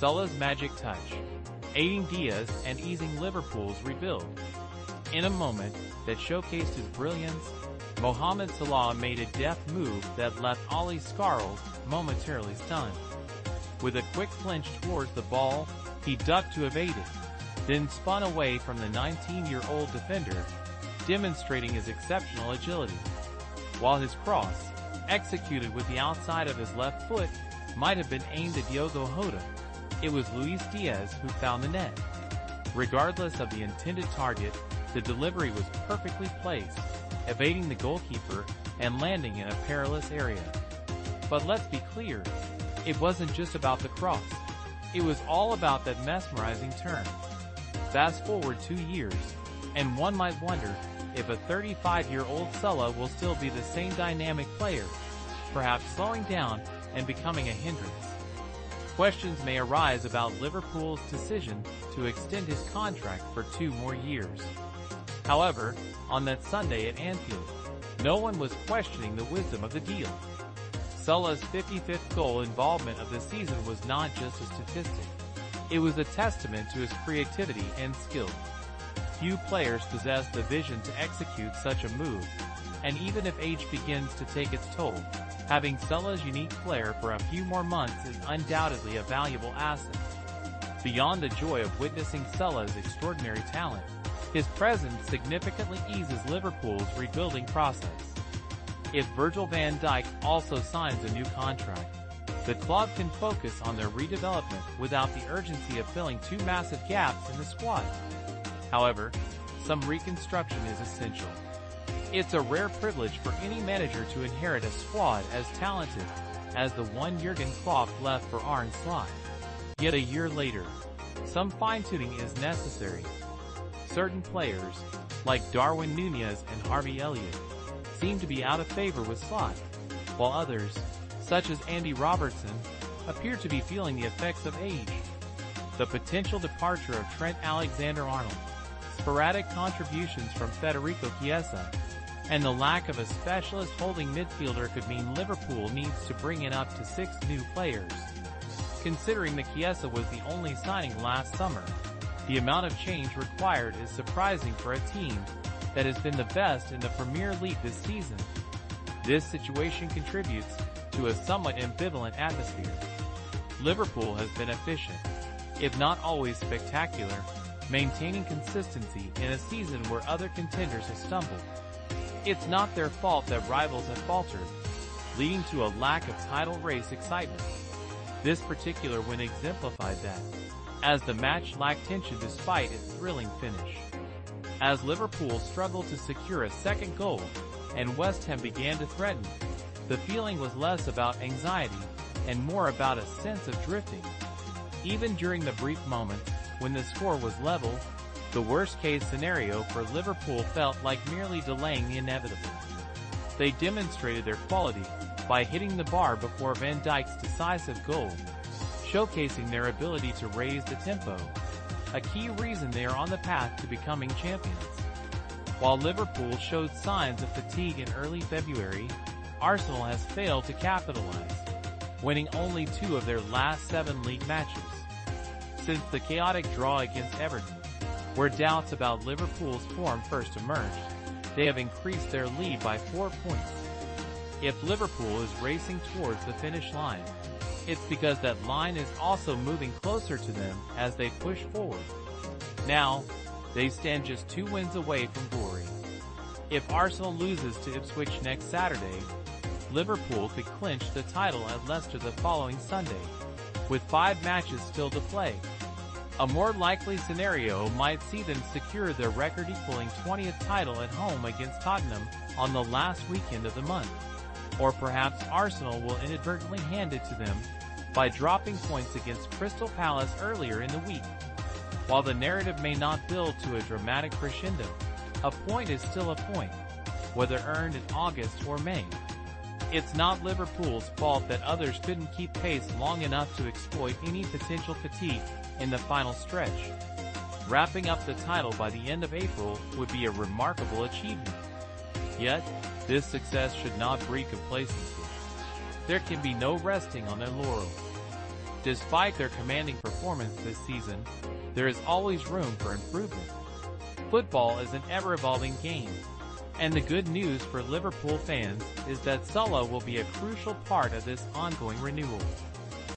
Salah's magic touch, aiding Diaz and easing Liverpool's rebuild. In a moment that showcased his brilliance, Mohamed Salah made a deft move that left Oli Scarles momentarily stunned. With a quick flinch towards the ball, he ducked to evade it, then spun away from the 19-year-old defender, demonstrating his exceptional agility. While his cross, executed with the outside of his left foot, might have been aimed at Diogo Jota, it was Luis Díaz who found the net. Regardless of the intended target, the delivery was perfectly placed, evading the goalkeeper and landing in a perilous area. But let's be clear, it wasn't just about the cross. It was all about that mesmerizing turn. Fast forward 2 years, and one might wonder if a 35-year-old Salah will still be the same dynamic player, perhaps slowing down and becoming a hindrance. Questions may arise about Liverpool's decision to extend his contract for 2 more years. However, on that Sunday at Anfield, no one was questioning the wisdom of the deal. Salah's 55th goal involvement of the season was not just a statistic. It was a testament to his creativity and skill. Few players possess the vision to execute such a move, and even if age begins to take its toll, having Salah's unique flair for a few more months is undoubtedly a valuable asset. Beyond the joy of witnessing Salah's extraordinary talent, his presence significantly eases Liverpool's rebuilding process. If Virgil van Dijk also signs a new contract, the club can focus on their redevelopment without the urgency of filling 2 massive gaps in the squad. However, some reconstruction is essential. It's a rare privilege for any manager to inherit a squad as talented as the one Jurgen Klopp left for Arne Slot. Yet a year later, some fine-tuning is necessary. Certain players, like Darwin Núñez and Harvey Elliott, seem to be out of favor with Slot, while others, such as Andy Robertson, appear to be feeling the effects of age. The potential departure of Trent Alexander-Arnold, sporadic contributions from Federico Chiesa, and the lack of a specialist holding midfielder could mean Liverpool needs to bring in up to 6 new players. Considering that Chiesa was the only signing last summer, the amount of change required is surprising for a team that has been the best in the Premier League this season. This situation contributes to a somewhat ambivalent atmosphere. Liverpool has been efficient, if not always spectacular, maintaining consistency in a season where other contenders have stumbled. It's not their fault that rivals have faltered, leading to a lack of title race excitement. This particular win exemplified that, as the match lacked tension despite its thrilling finish. As Liverpool struggled to secure a second goal, and West Ham began to threaten, the feeling was less about anxiety and more about a sense of drifting. Even during the brief moments when the score was level, the worst-case scenario for Liverpool felt like merely delaying the inevitable. They demonstrated their quality by hitting the bar before Van Dijk's decisive goal, showcasing their ability to raise the tempo, a key reason they are on the path to becoming champions. While Liverpool showed signs of fatigue in early February, Arsenal has failed to capitalize, winning only 2 of their last 7 league matches. Since the chaotic draw against Everton, where doubts about Liverpool's form first emerged, they have increased their lead by 4 points. If Liverpool is racing towards the finish line, it's because that line is also moving closer to them as they push forward. Now, they stand just 2 wins away from glory. If Arsenal loses to Ipswich next Saturday, Liverpool could clinch the title at Leicester the following Sunday, with 5 matches still to play. A more likely scenario might see them secure their record-equaling 20th title at home against Tottenham on the last weekend of the month. Or perhaps Arsenal will inadvertently hand it to them by dropping points against Crystal Palace earlier in the week. While the narrative may not build to a dramatic crescendo, a point is still a point, whether earned in August or May. It's not Liverpool's fault that others couldn't keep pace long enough to exploit any potential fatigue in the final stretch. Wrapping up the title by the end of April would be a remarkable achievement. Yet, this success should not breed complacency. There can be no resting on their laurels. Despite their commanding performance this season, there is always room for improvement. Football is an ever-evolving game, and the good news for Liverpool fans is that Salah will be a crucial part of this ongoing renewal.